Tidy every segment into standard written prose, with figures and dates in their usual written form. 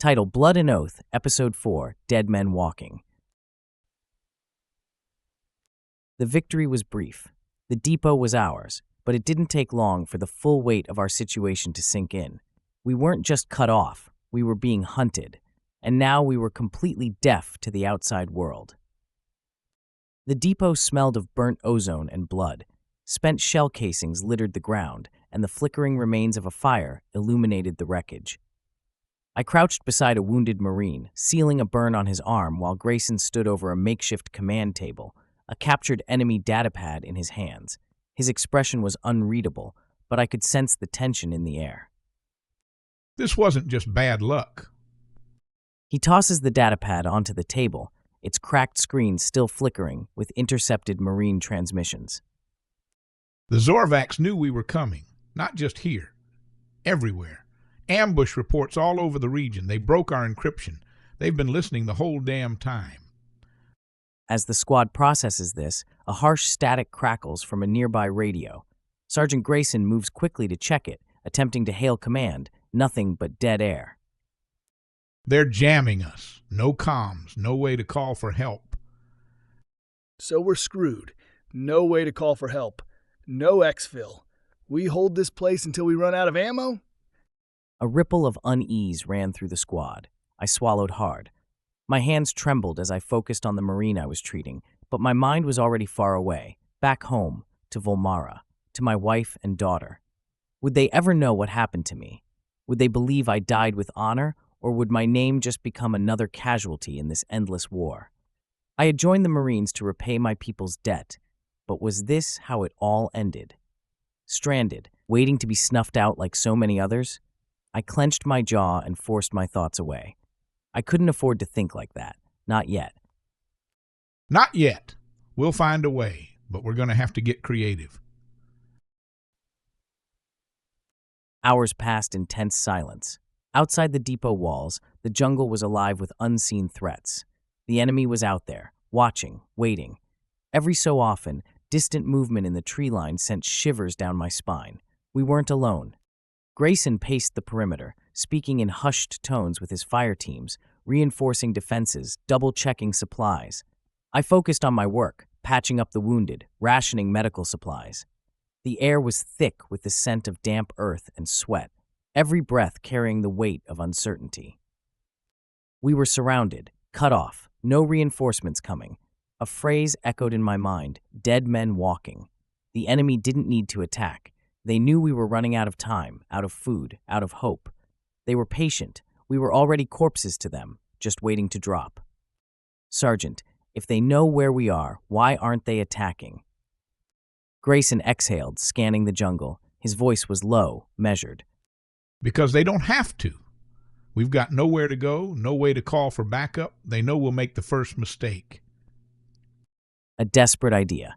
Title: Blood and Oath, Episode 4, Dead Men Walking. The victory was brief. The depot was ours, but it didn't take long for the full weight of our situation to sink in. We weren't just cut off, we were being hunted, and now we were completely deaf to the outside world. The depot smelled of burnt ozone and blood. Spent shell casings littered the ground, and the flickering remains of a fire illuminated the wreckage. I crouched beside a wounded Marine, sealing a burn on his arm while Grayson stood over a makeshift command table, a captured enemy datapad in his hands. His expression was unreadable, but I could sense the tension in the air. This wasn't just bad luck. He tosses the datapad onto the table, its cracked screen still flickering with intercepted Marine transmissions. The Zorvax knew we were coming, not just here, everywhere. Ambush reports all over the region. They broke our encryption. They've been listening the whole damn time. As the squad processes this, a harsh static crackles from a nearby radio. Sergeant Grayson moves quickly to check it, attempting to hail command, nothing but dead air. They're jamming us. No comms, no way to call for help. So we're screwed. No way to call for help. No exfil. We hold this place until we run out of ammo? A ripple of unease ran through the squad. I swallowed hard. My hands trembled as I focused on the Marine I was treating, but my mind was already far away, back home, to Volmara, to my wife and daughter. Would they ever know what happened to me? Would they believe I died with honor, or would my name just become another casualty in this endless war? I had joined the Marines to repay my people's debt, but was this how it all ended? Stranded, waiting to be snuffed out like so many others? I clenched my jaw and forced my thoughts away. I couldn't afford to think like that. Not yet. Not yet. We'll find a way, but we're going to have to get creative. Hours passed in tense silence. Outside the depot walls, the jungle was alive with unseen threats. The enemy was out there, watching, waiting. Every so often, distant movement in the tree line sent shivers down my spine. We weren't alone. Grayson paced the perimeter, speaking in hushed tones with his fire teams, reinforcing defenses, double-checking supplies. I focused on my work, patching up the wounded, rationing medical supplies. The air was thick with the scent of damp earth and sweat, every breath carrying the weight of uncertainty. We were surrounded, cut off, no reinforcements coming. A phrase echoed in my mind, dead men walking. The enemy didn't need to attack. They knew we were running out of time, out of food, out of hope. They were patient. We were already corpses to them, just waiting to drop. Sergeant, if they know where we are, why aren't they attacking? Grayson exhaled, scanning the jungle. His voice was low, measured. Because they don't have to. We've got nowhere to go, no way to call for backup. They know we'll make the first mistake. A desperate idea.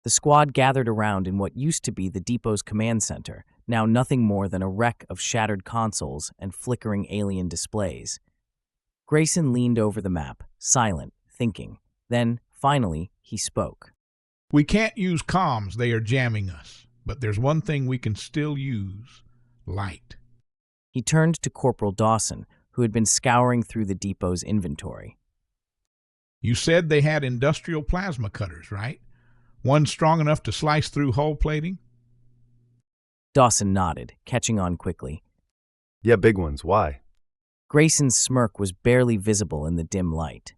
The squad gathered around in what used to be the depot's command center, now nothing more than a wreck of shattered consoles and flickering alien displays. Grayson leaned over the map, silent, thinking. Then, finally, he spoke. We can't use comms, they are jamming us. But there's one thing we can still use. Light. He turned to Corporal Dawson, who had been scouring through the depot's inventory. You said they had industrial plasma cutters, right? One strong enough to slice through hull plating? Dawson nodded, catching on quickly. Yeah, big ones. Why? Grayson's smirk was barely visible in the dim light.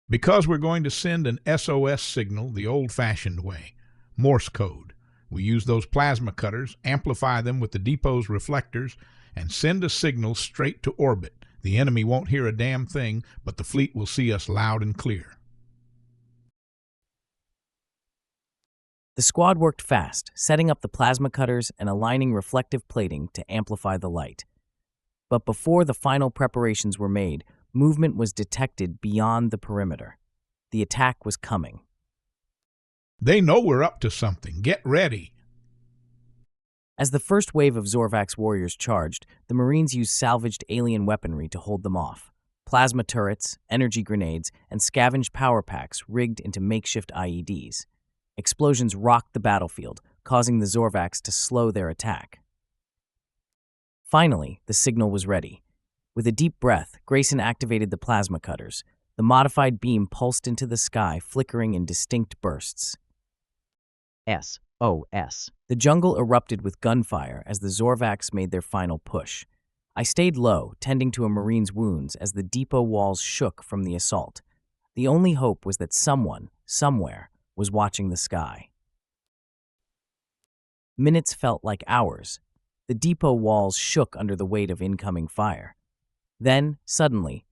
Because we're going to send an S.O.S. signal the old-fashioned way. Morse code. We use those plasma cutters, amplify them with the depot's reflectors, and send a signal straight to orbit. The enemy won't hear a damn thing, but the fleet will see us loud and clear. The squad worked fast, setting up the plasma cutters and aligning reflective plating to amplify the light. But before the final preparations were made, movement was detected beyond the perimeter. The attack was coming. They know we're up to something. Get ready. As the first wave of Zorvax warriors charged, the Marines used salvaged alien weaponry to hold them off. Plasma turrets, energy grenades, and scavenged power packs rigged into makeshift IEDs. Explosions rocked the battlefield, causing the Zorvax to slow their attack. Finally, the signal was ready. With a deep breath, Grayson activated the plasma cutters. The modified beam pulsed into the sky, flickering in distinct bursts. S.O.S. The jungle erupted with gunfire as the Zorvax made their final push. I stayed low, tending to a Marine's wounds as the depot walls shook from the assault. The only hope was that someone, somewhere, was watching the sky. Minutes felt like hours. The depot walls shook under the weight of incoming fire. Then, suddenly,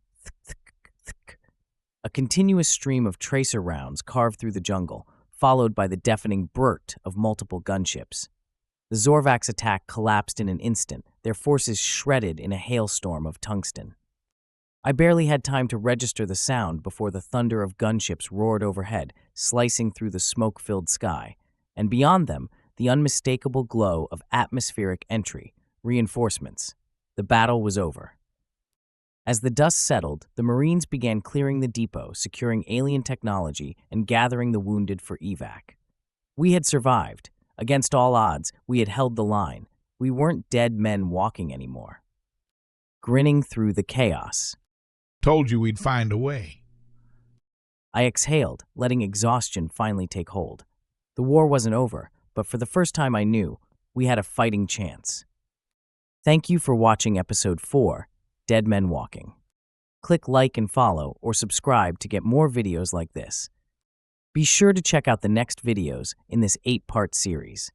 a continuous stream of tracer rounds carved through the jungle, followed by the deafening brrt of multiple gunships. The Zorvax attack collapsed in an instant, their forces shredded in a hailstorm of tungsten. I barely had time to register the sound before the thunder of gunships roared overhead, slicing through the smoke-filled sky, and beyond them, the unmistakable glow of atmospheric entry, reinforcements. The battle was over. As the dust settled, the Marines began clearing the depot, securing alien technology, and gathering the wounded for evac. We had survived. Against all odds, we had held the line. We weren't dead men walking anymore. Grinning through the chaos, Told you we'd find a way. I exhaled, letting exhaustion finally take hold. The war wasn't over, but for the first time I knew, we had a fighting chance. Thank you for watching Episode 4, Dead Men Walking. Click like and follow or subscribe to get more videos like this. Be sure to check out the next videos in this 8-part series.